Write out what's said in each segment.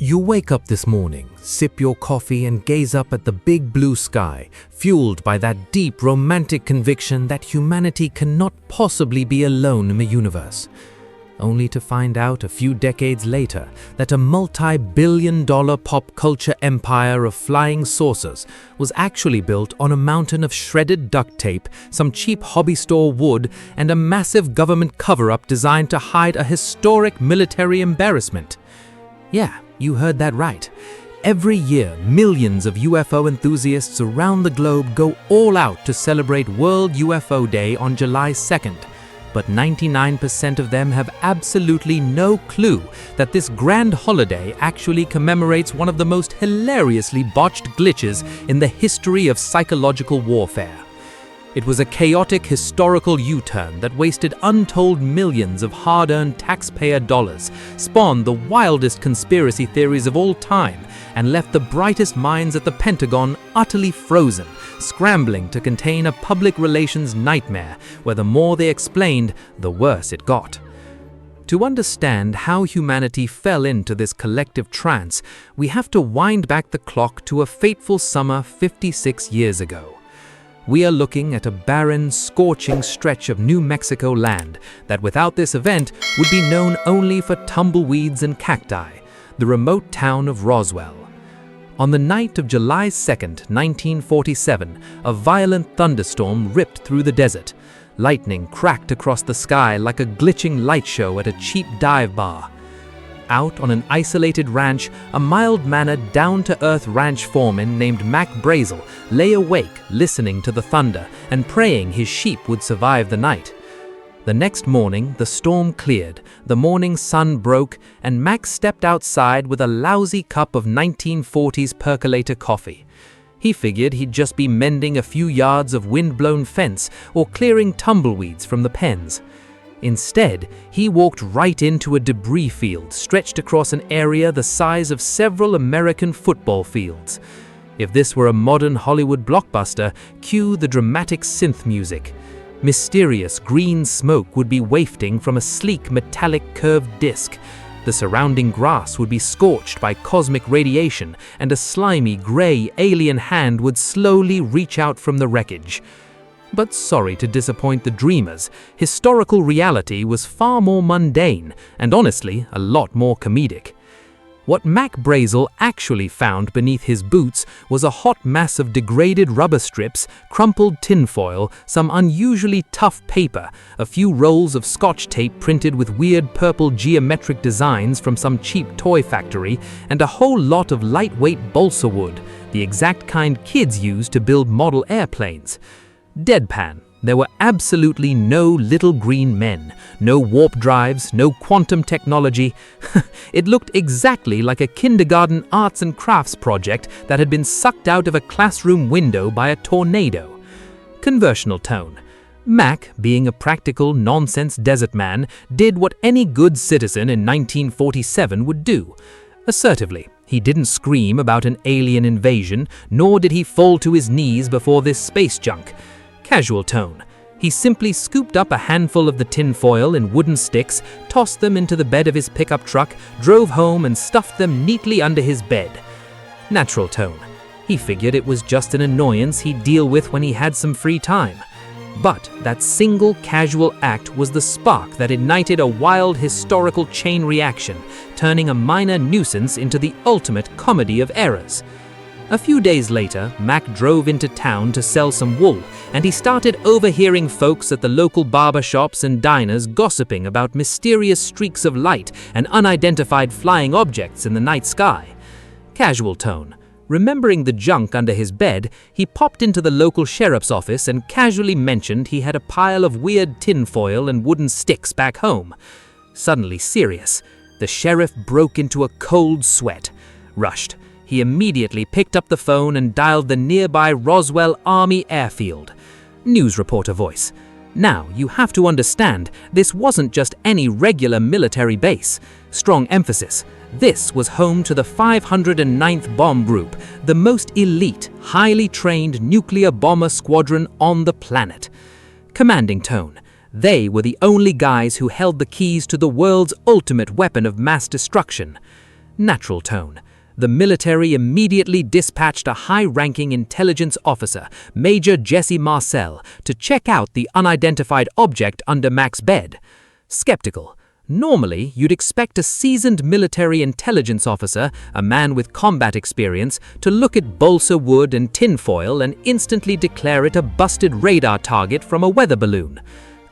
You wake up this morning, sip your coffee and gaze up at the big blue sky, fueled by that deep romantic conviction that humanity cannot possibly be alone in the universe. Only to find out a few decades later that a multi-billion-dollar pop culture empire of flying saucers was actually built on a mountain of shredded duct tape, some cheap hobby store wood, and a massive government cover-up designed to hide a historic military embarrassment. Yeah, you heard that right. Every year, millions of UFO enthusiasts around the globe go all out to celebrate World UFO Day on July 2nd. But 99% of them have absolutely no clue that this grand holiday actually commemorates one of the most hilariously botched glitches in the history of psychological warfare. It was a chaotic historical U-turn that wasted untold millions of hard-earned taxpayer dollars, spawned the wildest conspiracy theories of all time, and left the brightest minds at the Pentagon utterly frozen, scrambling to contain a public relations nightmare where the more they explained, the worse it got. To understand how humanity fell into this collective trance, we have to wind back the clock to a fateful summer 56 years ago. We are looking at a barren, scorching stretch of New Mexico land that without this event would be known only for tumbleweeds and cacti, the remote town of Roswell. On the night of July 2nd, 1947, a violent thunderstorm ripped through the desert. Lightning cracked across the sky like a glitching light show at a cheap dive bar. Out on an isolated ranch, a mild-mannered, down-to-earth ranch foreman named Mac Brazel lay awake listening to the thunder and praying his sheep would survive the night. The next morning, the storm cleared, the morning sun broke, and Mac stepped outside with a lousy cup of 1940s percolator coffee. He figured he'd just be mending a few yards of wind-blown fence or clearing tumbleweeds from the pens. Instead, he walked right into a debris field stretched across an area the size of several American football fields. If this were a modern Hollywood blockbuster, cue the dramatic synth music. Mysterious green smoke would be wafting from a sleek metallic curved disc. The surrounding grass would be scorched by cosmic radiation, and a slimy gray alien hand would slowly reach out from the wreckage. But sorry to disappoint the dreamers, historical reality was far more mundane and honestly a lot more comedic. What Mac Brazel actually found beneath his boots was a hot mass of degraded rubber strips, crumpled tinfoil, some unusually tough paper, a few rolls of Scotch tape printed with weird purple geometric designs from some cheap toy factory, and a whole lot of lightweight balsa wood, the exact kind kids use to build model airplanes. Deadpan. There were absolutely no little green men, no warp drives, no quantum technology. It looked exactly like a kindergarten arts and crafts project that had been sucked out of a classroom window by a tornado. Conversational tone. Mac, being a practical, nonsense desert man, did what any good citizen in 1947 would do. Assertively, he didn't scream about an alien invasion, nor did he fall to his knees before this space junk. Casual tone. He simply scooped up a handful of the tinfoil in wooden sticks, tossed them into the bed of his pickup truck, drove home and stuffed them neatly under his bed. Natural tone. He figured it was just an annoyance he'd deal with when he had some free time. But that single casual act was the spark that ignited a wild historical chain reaction, turning a minor nuisance into the ultimate comedy of errors. A few days later, Mac drove into town to sell some wool, and he started overhearing folks at the local barber shops and diners gossiping about mysterious streaks of light and unidentified flying objects in the night sky. Casual tone. Remembering the junk under his bed, he popped into the local sheriff's office and casually mentioned he had a pile of weird tinfoil and wooden sticks back home. Suddenly serious, the sheriff broke into a cold sweat. Rushed. He immediately picked up the phone and dialed the nearby Roswell Army airfield. News reporter voice. Now, you have to understand, this wasn't just any regular military base. Strong emphasis. This was home to the 509th Bomb Group, the most elite, highly trained nuclear bomber squadron on the planet. Commanding tone. They were the only guys who held the keys to the world's ultimate weapon of mass destruction. Natural tone. The military immediately dispatched a high-ranking intelligence officer, Major Jesse Marcel, to check out the unidentified object under Mac's bed. Skeptical. Normally, you'd expect a seasoned military intelligence officer, a man with combat experience, to look at balsa wood and tinfoil and instantly declare it a busted radar target from a weather balloon.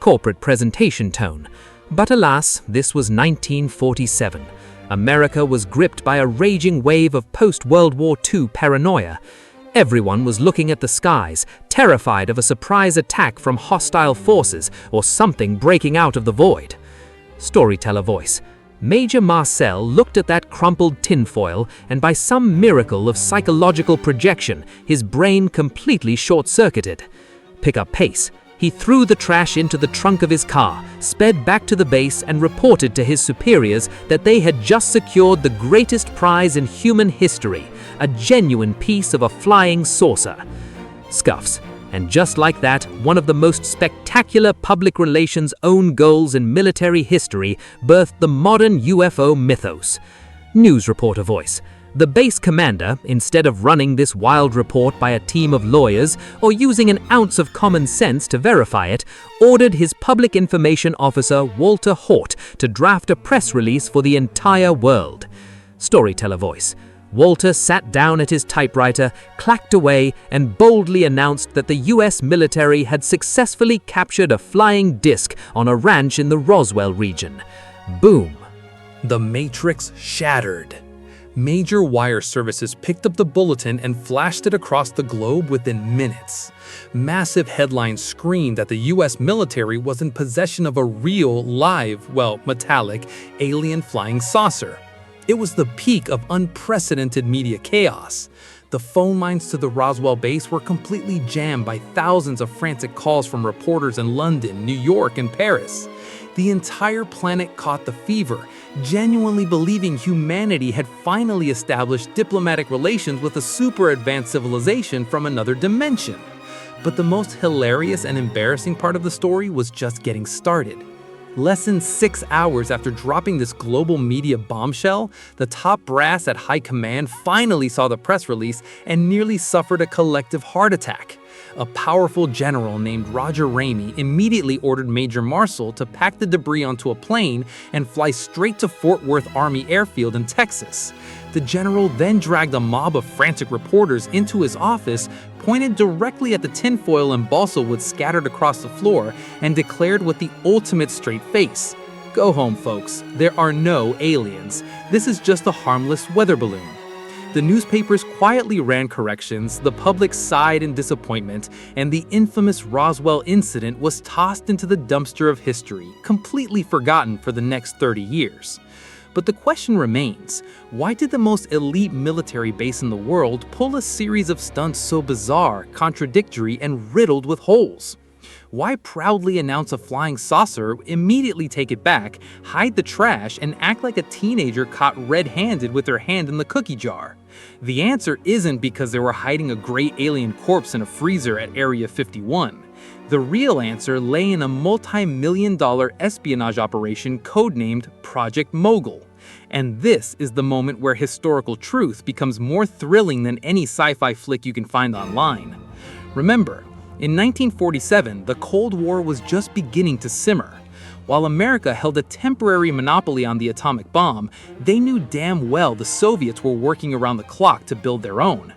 Corporate presentation tone. But alas, this was 1947. America was gripped by a raging wave of post-World War II paranoia. Everyone was looking at the skies, terrified of a surprise attack from hostile forces or something breaking out of the void. Storyteller voice. Major Marcel looked at that crumpled tinfoil, and by some miracle of psychological projection, his brain completely short-circuited. Pick up pace. He threw the trash into the trunk of his car, sped back to the base, and reported to his superiors that they had just secured the greatest prize in human history, a genuine piece of a flying saucer. Scuffs. And just like that, one of the most spectacular public relations own goals in military history birthed the modern UFO mythos. News reporter voice. The base commander, instead of running this wild report by a team of lawyers or using an ounce of common sense to verify it, ordered his public information officer, Walter Haut, to draft a press release for the entire world. Storyteller voice. Walter sat down at his typewriter, clacked away, and boldly announced that the US military had successfully captured a flying disc on a ranch in the Roswell region. Boom. The Matrix shattered. Major wire services picked up the bulletin and flashed it across the globe within minutes. Massive headlines screamed that the US military was in possession of a real, live, metallic, alien flying saucer. It was the peak of unprecedented media chaos. The phone lines to the Roswell base were completely jammed by thousands of frantic calls from reporters in London, New York, and Paris. The entire planet caught the fever, genuinely believing humanity had finally established diplomatic relations with a super-advanced civilization from another dimension. But the most hilarious and embarrassing part of the story was just getting started. Less than 6 hours after dropping this global media bombshell, the top brass at high command finally saw the press release and nearly suffered a collective heart attack. A powerful general named Roger Ramey immediately ordered Major Marcel to pack the debris onto a plane and fly straight to Fort Worth Army Airfield in Texas. The general then dragged a mob of frantic reporters into his office, pointed directly at the tinfoil and balsa wood scattered across the floor, and declared with the ultimate straight face, "Go home, folks. There are no aliens. This is just a harmless weather balloon." The newspapers quietly ran corrections, the public sighed in disappointment, and the infamous Roswell Incident was tossed into the dumpster of history, completely forgotten for the next 30 years. But the question remains, why did the most elite military base in the world pull a series of stunts so bizarre, contradictory, and riddled with holes? Why proudly announce a flying saucer, immediately take it back, hide the trash, and act like a teenager caught red-handed with their hand in the cookie jar? The answer isn't because they were hiding a great alien corpse in a freezer at Area 51. The real answer lay in a multi-million-dollar espionage operation codenamed Project Mogul. And this is the moment where historical truth becomes more thrilling than any sci-fi flick you can find online. Remember, in 1947, the Cold War was just beginning to simmer. While America held a temporary monopoly on the atomic bomb, they knew damn well the Soviets were working around the clock to build their own.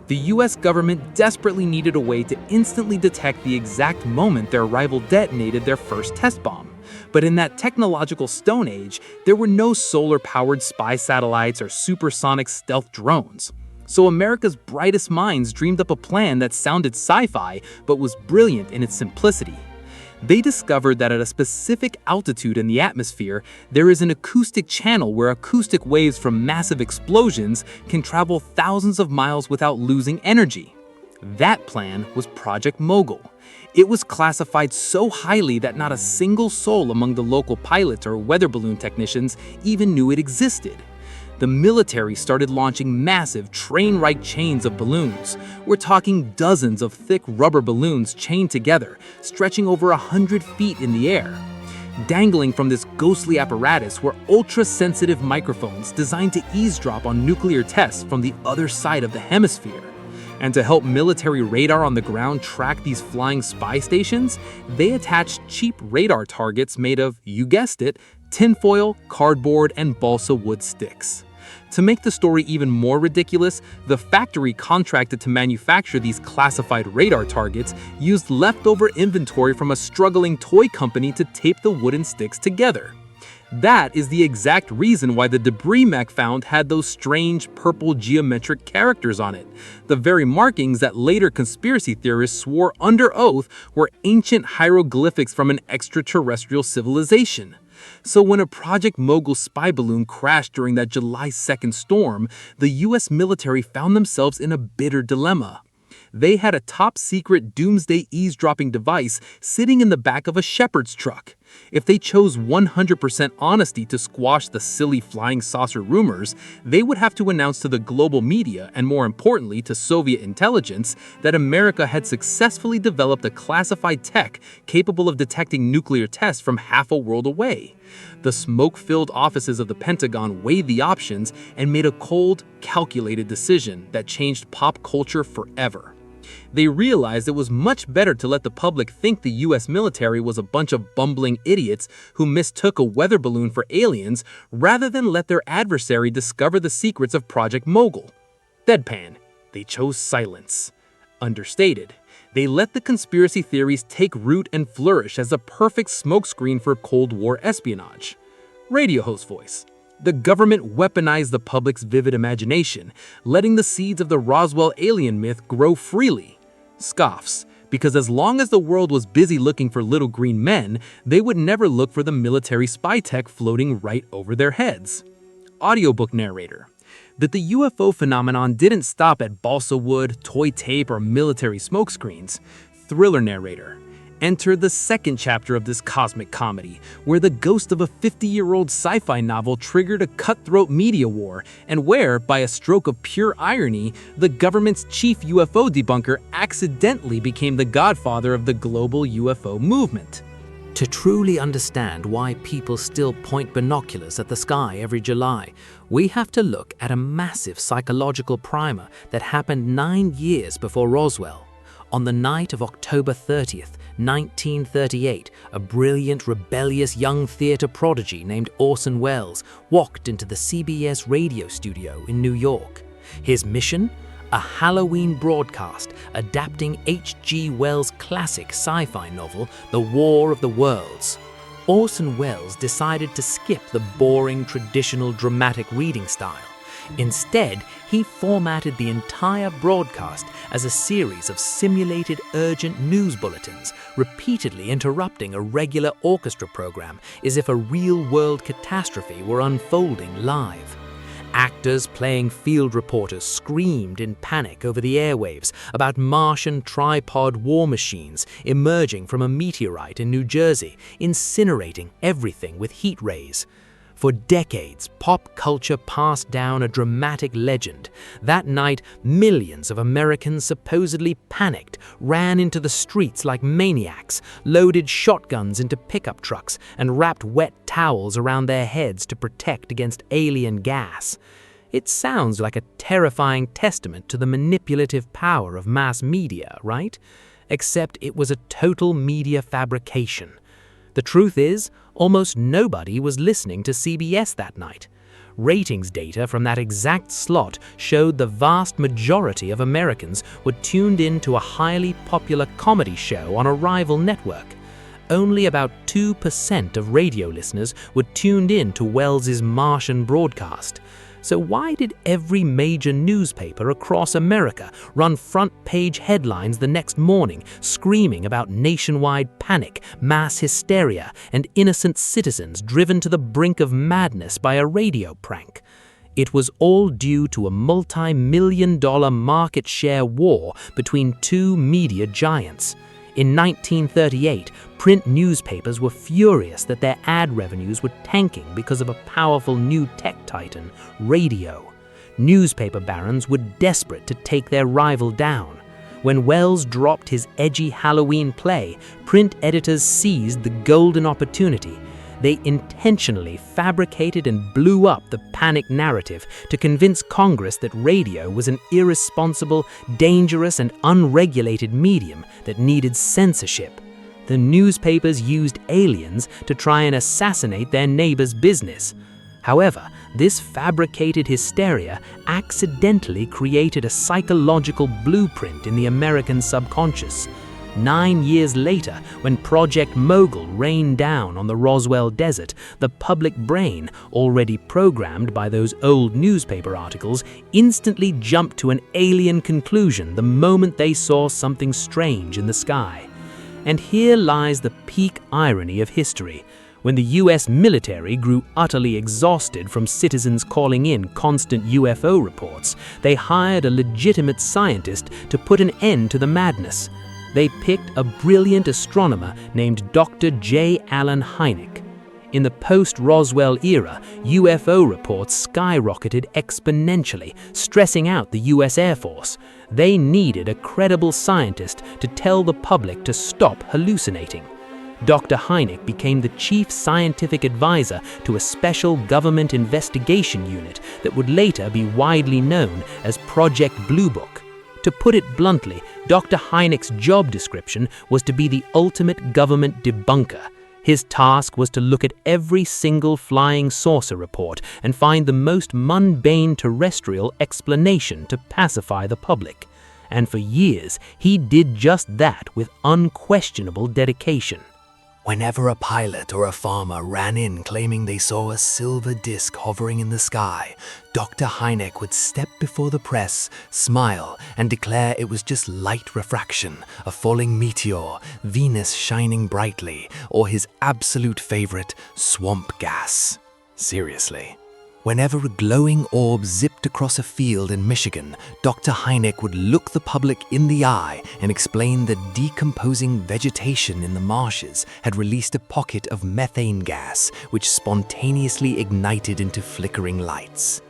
The US government desperately needed a way to instantly detect the exact moment their rival detonated their first test bomb. But in that technological Stone Age, there were no solar-powered spy satellites or supersonic stealth drones. So America's brightest minds dreamed up a plan that sounded sci-fi, but was brilliant in its simplicity. They discovered that at a specific altitude in the atmosphere, there is an acoustic channel where acoustic waves from massive explosions can travel thousands of miles without losing energy. That plan was Project Mogul. It was classified so highly that not a single soul among the local pilots or weather balloon technicians even knew it existed. The military started launching massive train-like chains of balloons. We're talking dozens of thick rubber balloons chained together, stretching over 100 feet in the air. Dangling from this ghostly apparatus were ultra-sensitive microphones designed to eavesdrop on nuclear tests from the other side of the hemisphere. And to help military radar on the ground track these flying spy stations, they attached cheap radar targets made of, you guessed it, tinfoil, cardboard, and balsa wood sticks. To make the story even more ridiculous, the factory contracted to manufacture these classified radar targets used leftover inventory from a struggling toy company to tape the wooden sticks together. That is the exact reason why the debris mech found had those strange purple geometric characters on it, the very markings that later conspiracy theorists swore under oath were ancient hieroglyphics from an extraterrestrial civilization. So when a Project Mogul spy balloon crashed during that July 2nd storm, the US military found themselves in a bitter dilemma. They had a top-secret doomsday eavesdropping device sitting in the back of a shepherd's truck. If they chose 100% honesty to squash the silly flying saucer rumors, they would have to announce to the global media, and more importantly to Soviet intelligence, that America had successfully developed a classified tech capable of detecting nuclear tests from half a world away. The smoke-filled offices of the Pentagon weighed the options and made a cold, calculated decision that changed pop culture forever. They realized it was much better to let the public think the US military was a bunch of bumbling idiots who mistook a weather balloon for aliens rather than let their adversary discover the secrets of Project Mogul. Deadpan. They chose silence. Understated. They let the conspiracy theories take root and flourish as a perfect smokescreen for Cold War espionage. Radio host voice. The government weaponized the public's vivid imagination, letting the seeds of the Roswell alien myth grow freely. Scoffs, because as long as the world was busy looking for little green men, they would never look for the military spy tech floating right over their heads. Audiobook narrator. That the UFO phenomenon didn't stop at balsa wood, toy tape, or military smokescreens. Thriller narrator. Enter the second chapter of this cosmic comedy, where the ghost of a 50-year-old sci-fi novel triggered a cutthroat media war, and where, by a stroke of pure irony, the government's chief UFO debunker accidentally became the godfather of the global UFO movement. To truly understand why people still point binoculars at the sky every July, we have to look at a massive psychological primer that happened 9 years before Roswell. On the night of October 30th, 1938, a brilliant, rebellious young theater prodigy named Orson Welles walked into the CBS radio studio in New York. His mission? A Halloween broadcast adapting H.G. Wells' classic sci-fi novel, The War of the Worlds. Orson Welles decided to skip the boring, traditional dramatic reading style. Instead, he formatted the entire broadcast as a series of simulated urgent news bulletins, repeatedly interrupting a regular orchestra program as if a real-world catastrophe were unfolding live. Actors playing field reporters screamed in panic over the airwaves about Martian tripod war machines emerging from a meteorite in New Jersey, incinerating everything with heat rays. For decades, pop culture passed down a dramatic legend. That night, millions of Americans supposedly panicked, ran into the streets like maniacs, loaded shotguns into pickup trucks, and wrapped wet towels around their heads to protect against alien gas. It sounds like a terrifying testament to the manipulative power of mass media, right? Except it was a total media fabrication. The truth is, almost nobody was listening to CBS that night. Ratings data from that exact slot showed the vast majority of Americans were tuned in to a highly popular comedy show on a rival network. Only about 2% of radio listeners were tuned in to Wells's Martian broadcast. So why did every major newspaper across America run front-page headlines the next morning screaming about nationwide panic, mass hysteria, and innocent citizens driven to the brink of madness by a radio prank? It was all due to a multi-million-dollar market share war between two media giants. In 1938, print newspapers were furious that their ad revenues were tanking because of a powerful new tech titan, radio. Newspaper barons were desperate to take their rival down. When Welles dropped his edgy Halloween play, print editors seized the golden opportunity. They intentionally fabricated and blew up the panic narrative to convince Congress that radio was an irresponsible, dangerous, and unregulated medium that needed censorship. The newspapers used aliens to try and assassinate their neighbor's business. However, this fabricated hysteria accidentally created a psychological blueprint in the American subconscious. 9 years later, when Project Mogul rained down on the Roswell desert, the public brain, already programmed by those old newspaper articles, instantly jumped to an alien conclusion the moment they saw something strange in the sky. And here lies the peak irony of history. When the US military grew utterly exhausted from citizens calling in constant UFO reports, they hired a legitimate scientist to put an end to the madness. They picked a brilliant astronomer named Dr. J. Allen Hynek. In the post-Roswell era, UFO reports skyrocketed exponentially, stressing out the US Air Force. They needed a credible scientist to tell the public to stop hallucinating. Dr. Hynek became the chief scientific advisor to a special government investigation unit that would later be widely known as Project Blue Book. To put it bluntly, Dr. Hynek's job description was to be the ultimate government debunker. His task was to look at every single flying saucer report and find the most mundane terrestrial explanation to pacify the public. And for years, he did just that with unquestionable dedication. Whenever a pilot or a farmer ran in claiming they saw a silver disc hovering in the sky, Dr. Hynek would step before the press, smile, and declare it was just light refraction, a falling meteor, Venus shining brightly, or his absolute favorite, swamp gas. Seriously. Whenever a glowing orb zipped across a field in Michigan, Dr. Hynek would look the public in the eye and explain that decomposing vegetation in the marshes had released a pocket of methane gas, which spontaneously ignited into flickering lights.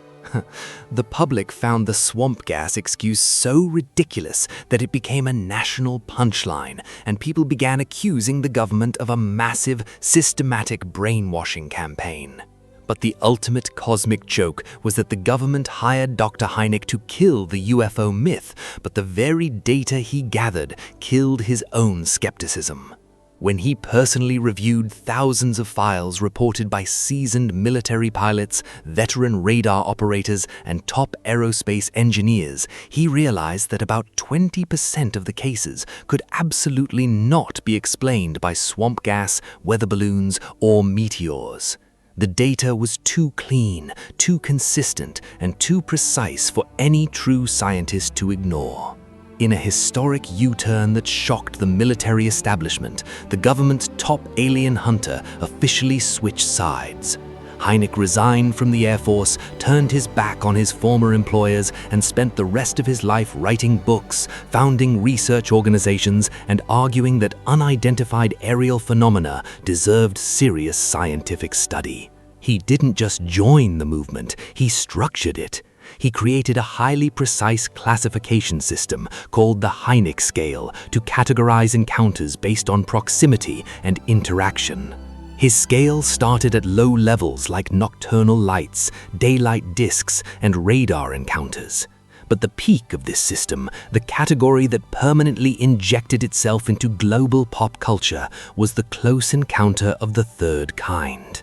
The public found the swamp gas excuse so ridiculous that it became a national punchline, and people began accusing the government of a massive, systematic brainwashing campaign. But the ultimate cosmic joke was that the government hired Dr. Hynek to kill the UFO myth, but the very data he gathered killed his own skepticism. When he personally reviewed thousands of files reported by seasoned military pilots, veteran radar operators, and top aerospace engineers, he realized that about 20% of the cases could absolutely not be explained by swamp gas, weather balloons, or meteors. The data was too clean, too consistent, and too precise for any true scientist to ignore. In a historic U-turn that shocked the military establishment, the government's top alien hunter officially switched sides. Hynek resigned from the Air Force, turned his back on his former employers, and spent the rest of his life writing books, founding research organizations, and arguing that unidentified aerial phenomena deserved serious scientific study. He didn't just join the movement, he structured it. He created a highly precise classification system called the Hynek scale to categorize encounters based on proximity and interaction. His scale started at low levels like nocturnal lights, daylight disks, and radar encounters. But the peak of this system, the category that permanently injected itself into global pop culture, was the close encounter of the third kind.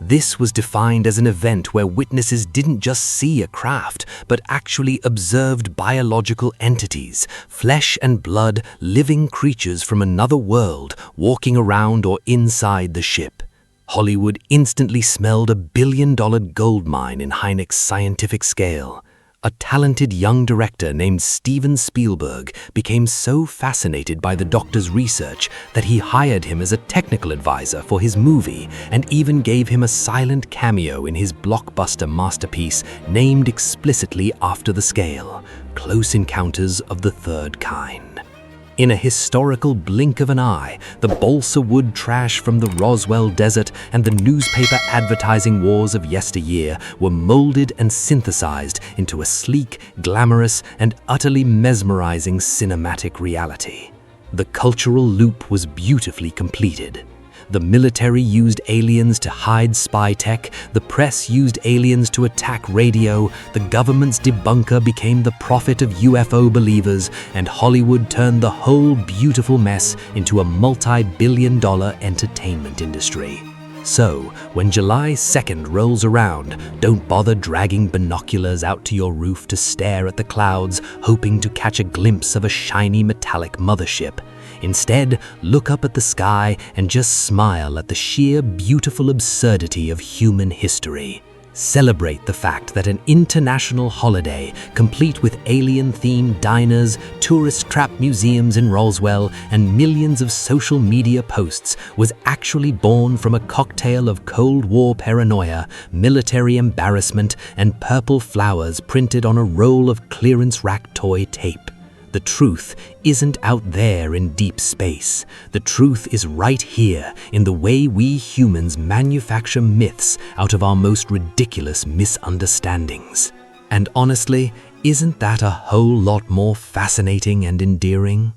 This was defined as an event where witnesses didn't just see a craft, but actually observed biological entities, flesh and blood, living creatures from another world walking around or inside the ship. Hollywood instantly smelled a billion-dollar gold mine in Hynek's scientific scale. A talented young director named Steven Spielberg became so fascinated by the doctor's research that he hired him as a technical advisor for his movie and even gave him a silent cameo in his blockbuster masterpiece named explicitly after the scale, Close Encounters of the Third Kind. In a historical blink of an eye, the balsa wood trash from the Roswell desert and the newspaper advertising wars of yesteryear were molded and synthesized into a sleek, glamorous, and utterly mesmerizing cinematic reality. The cultural loop was beautifully completed. The military used aliens to hide spy tech, the press used aliens to attack radio, the government's debunker became the prophet of UFO believers, and Hollywood turned the whole beautiful mess into a multi-billion-dollar entertainment industry. So, when July 2nd rolls around, don't bother dragging binoculars out to your roof to stare at the clouds, hoping to catch a glimpse of a shiny metallic mothership. Instead, look up at the sky and just smile at the sheer beautiful absurdity of human history. Celebrate the fact that an international holiday, complete with alien-themed diners, tourist-trap museums in Roswell, and millions of social media posts, was actually born from a cocktail of Cold War paranoia, military embarrassment, and purple flowers printed on a roll of clearance rack toy tape. The truth isn't out there in deep space. The truth is right here in the way we humans manufacture myths out of our most ridiculous misunderstandings. And honestly, isn't that a whole lot more fascinating and endearing?